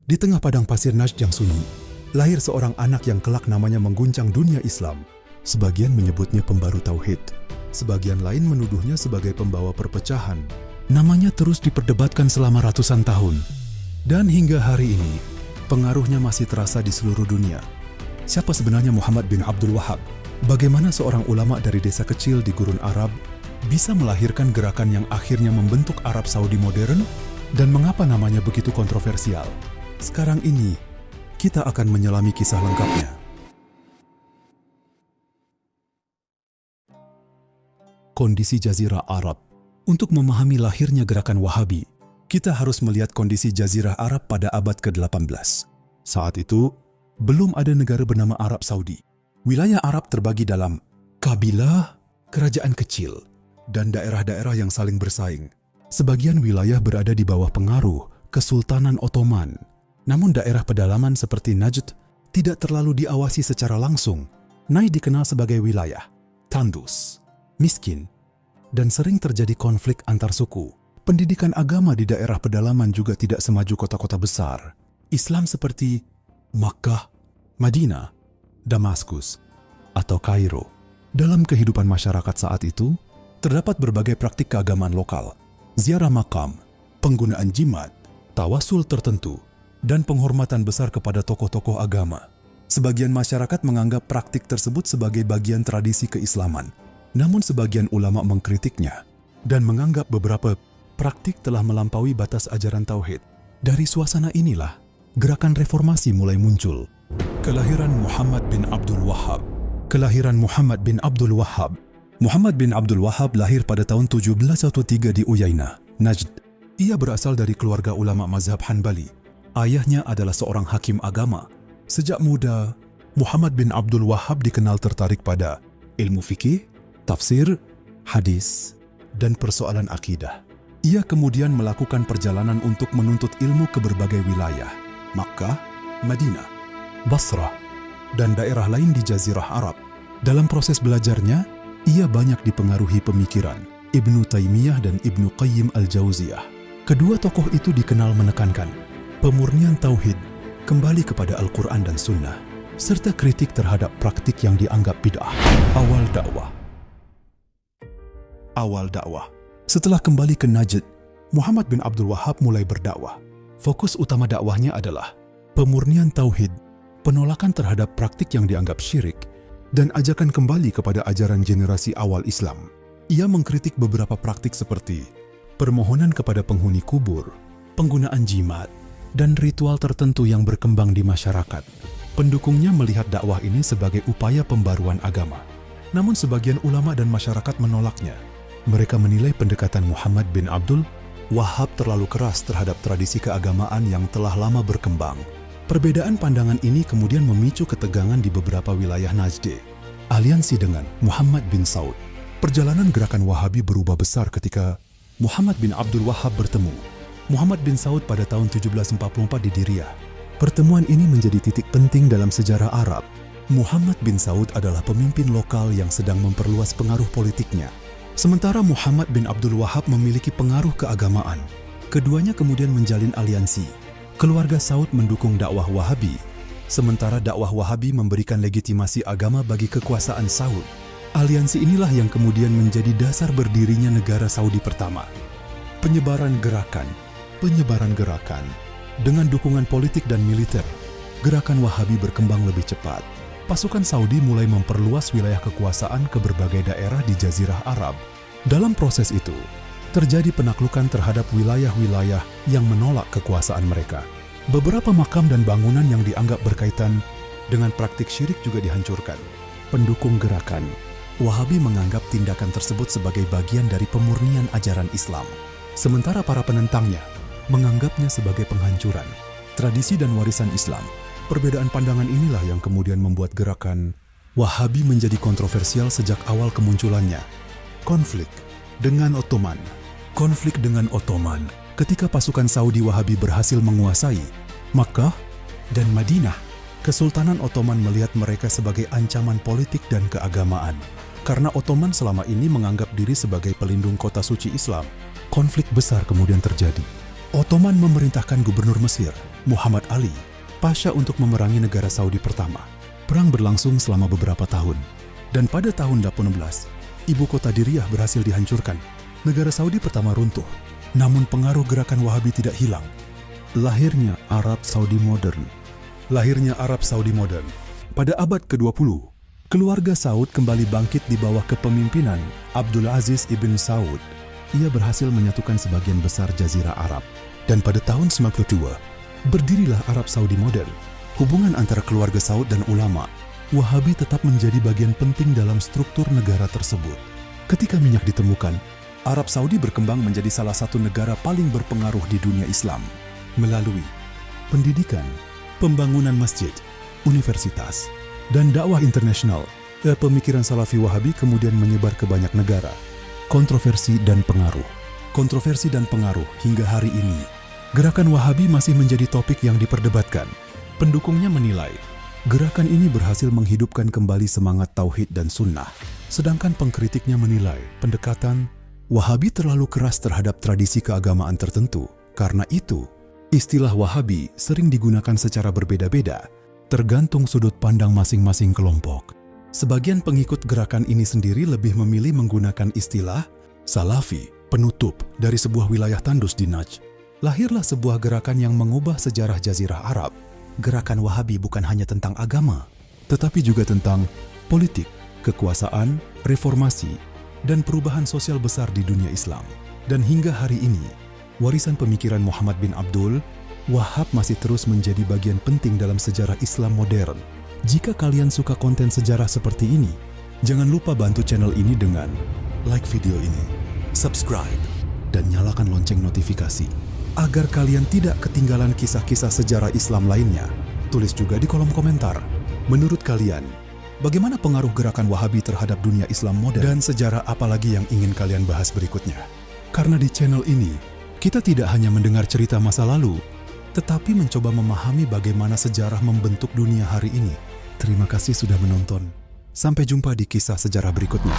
Di tengah padang pasir Najd yang sunyi, lahir seorang anak yang kelak namanya mengguncang dunia Islam. Sebagian menyebutnya pembaru tauhid, sebagian lain menuduhnya sebagai pembawa perpecahan. Namanya terus diperdebatkan selama ratusan tahun. Dan hingga hari ini, pengaruhnya masih terasa di seluruh dunia. Siapa sebenarnya Muhammad bin Abdul Wahhab? Bagaimana seorang ulama dari desa kecil di gurun Arab bisa melahirkan gerakan yang akhirnya membentuk Arab Saudi modern? Dan mengapa namanya begitu kontroversial? Sekarang ini, kita akan menyelami kisah lengkapnya. Kondisi Jazirah Arab. Untuk memahami lahirnya gerakan Wahabi, kita harus melihat kondisi Jazirah Arab pada abad ke-18. Saat itu, belum ada negara bernama Arab Saudi. Wilayah Arab terbagi dalam kabilah, kerajaan kecil, dan daerah-daerah yang saling bersaing. Sebagian wilayah berada di bawah pengaruh Kesultanan Ottoman. Namun daerah pedalaman seperti Najd tidak terlalu diawasi secara langsung. Najd dikenal sebagai wilayah tandus, miskin, dan sering terjadi konflik antar suku. Pendidikan agama di daerah pedalaman juga tidak semaju kota-kota besar. Islam seperti Makkah, Madinah, Damaskus, atau Kairo. Dalam kehidupan masyarakat saat itu, terdapat berbagai praktik keagamaan lokal, ziarah makam, penggunaan jimat, tawasul tertentu, dan penghormatan besar kepada tokoh-tokoh agama. Sebagian masyarakat menganggap praktik tersebut sebagai bagian tradisi keislaman. Namun sebagian ulama mengkritiknya dan menganggap beberapa praktik telah melampaui batas ajaran tauhid. Dari suasana inilah, gerakan reformasi mulai muncul. Kelahiran Muhammad bin Abdul Wahhab. Kelahiran Muhammad bin Abdul Wahhab. Muhammad bin Abdul Wahhab lahir pada tahun 1713 di Uyainah, Najd. Ia berasal dari keluarga ulama mazhab Hanbali. Ayahnya adalah seorang hakim agama. Sejak muda, Muhammad bin Abdul Wahhab dikenal tertarik pada ilmu fikih, tafsir, hadis, dan persoalan akidah. Ia kemudian melakukan perjalanan untuk menuntut ilmu ke berbagai wilayah, Makkah, Madinah, Basrah, dan daerah lain di Jazirah Arab. Dalam proses belajarnya, ia banyak dipengaruhi pemikiran Ibnu Taimiyah dan Ibnu Qayyim al-Jauziyah. Kedua tokoh itu dikenal menekankan pemurnian tauhid, kembali kepada Al-Quran dan Sunnah, serta kritik terhadap praktik yang dianggap bid'ah. Awal dakwah. Setelah kembali ke Najd, Muhammad bin Abdul Wahhab mulai berdakwah. Fokus utama dakwahnya adalah pemurnian tauhid, penolakan terhadap praktik yang dianggap syirik, dan ajakan kembali kepada ajaran generasi awal Islam. Ia mengkritik beberapa praktik seperti permohonan kepada penghuni kubur, penggunaan jimat, dan ritual tertentu yang berkembang di masyarakat. Pendukungnya melihat dakwah ini sebagai upaya pembaruan agama. Namun sebagian ulama dan masyarakat menolaknya. Mereka menilai pendekatan Muhammad bin Abdul Wahhab terlalu keras terhadap tradisi keagamaan yang telah lama berkembang. Perbedaan pandangan ini kemudian memicu ketegangan di beberapa wilayah Najd. Aliansi dengan Muhammad bin Saud. Perjalanan gerakan Wahabi berubah besar ketika Muhammad bin Abdul Wahhab bertemu Muhammad bin Saud pada tahun 1744 di Diriyah. Pertemuan ini menjadi titik penting dalam sejarah Arab. Muhammad bin Saud adalah pemimpin lokal yang sedang memperluas pengaruh politiknya. Sementara Muhammad bin Abdul Wahhab memiliki pengaruh keagamaan. Keduanya kemudian menjalin aliansi. Keluarga Saud mendukung dakwah Wahabi, sementara dakwah Wahabi memberikan legitimasi agama bagi kekuasaan Saud. Aliansi inilah yang kemudian menjadi dasar berdirinya negara Saudi pertama. Penyebaran gerakan. Dengan dukungan politik dan militer, gerakan Wahabi berkembang lebih cepat. Pasukan Saudi mulai memperluas wilayah kekuasaan ke berbagai daerah di Jazirah Arab. Dalam proses itu, terjadi penaklukan terhadap wilayah-wilayah yang menolak kekuasaan mereka. Beberapa makam dan bangunan yang dianggap berkaitan dengan praktik syirik juga dihancurkan. Pendukung gerakan Wahabi menganggap tindakan tersebut sebagai bagian dari pemurnian ajaran Islam. Sementara para penentangnya menganggapnya sebagai penghancuran tradisi dan warisan Islam. Perbedaan pandangan inilah yang kemudian membuat gerakan Wahabi menjadi kontroversial sejak awal kemunculannya. Konflik dengan Ottoman. Ketika pasukan Saudi Wahabi berhasil menguasai Makkah dan Madinah, Kesultanan Ottoman melihat mereka sebagai ancaman politik dan keagamaan. Karena Ottoman selama ini menganggap diri sebagai pelindung kota suci Islam, konflik besar kemudian terjadi. Ottoman memerintahkan gubernur Mesir, Muhammad Ali, Pasha untuk memerangi negara Saudi pertama. Perang berlangsung selama beberapa tahun, dan pada tahun 18, ibu kota Diriyah berhasil dihancurkan. Negara Saudi pertama runtuh, namun pengaruh gerakan Wahabi tidak hilang. Lahirnya Arab Saudi modern. Pada abad ke-20, keluarga Saud kembali bangkit di bawah kepemimpinan Abdul Aziz ibn Saud. Ia berhasil menyatukan sebagian besar Jazirah Arab. Dan pada tahun 92, berdirilah Arab Saudi modern. Hubungan antara keluarga Saud dan ulama, Wahabi tetap menjadi bagian penting dalam struktur negara tersebut. Ketika minyak ditemukan, Arab Saudi berkembang menjadi salah satu negara paling berpengaruh di dunia Islam. Melalui pendidikan, pembangunan masjid, universitas, dan dakwah internasional, pemikiran Salafi Wahabi kemudian menyebar ke banyak negara. Kontroversi dan pengaruh hingga hari ini. Gerakan Wahabi masih menjadi topik yang diperdebatkan. Pendukungnya menilai, gerakan ini berhasil menghidupkan kembali semangat tauhid dan sunnah. Sedangkan pengkritiknya menilai pendekatan Wahabi terlalu keras terhadap tradisi keagamaan tertentu. Karena itu, istilah Wahabi sering digunakan secara berbeda-beda, tergantung sudut pandang masing-masing kelompok. Sebagian pengikut gerakan ini sendiri lebih memilih menggunakan istilah Salafi, penutup dari sebuah wilayah tandus di Najd. Lahirlah sebuah gerakan yang mengubah sejarah Jazirah Arab. Gerakan Wahabi bukan hanya tentang agama, tetapi juga tentang politik, kekuasaan, reformasi, dan perubahan sosial besar di dunia Islam. Dan hingga hari ini, warisan pemikiran Muhammad bin Abdul Wahab masih terus menjadi bagian penting dalam sejarah Islam modern. Jika kalian suka konten sejarah seperti ini, jangan lupa bantu channel ini dengan like video ini, subscribe, dan nyalakan lonceng notifikasi, agar kalian tidak ketinggalan kisah-kisah sejarah Islam lainnya. Tulis juga di kolom komentar, menurut kalian, bagaimana pengaruh gerakan Wahabi terhadap dunia Islam modern dan sejarah apalagi yang ingin kalian bahas berikutnya. Karena di channel ini, kita tidak hanya mendengar cerita masa lalu, tetapi mencoba memahami bagaimana sejarah membentuk dunia hari ini. Terima kasih sudah menonton. Sampai jumpa di kisah sejarah berikutnya.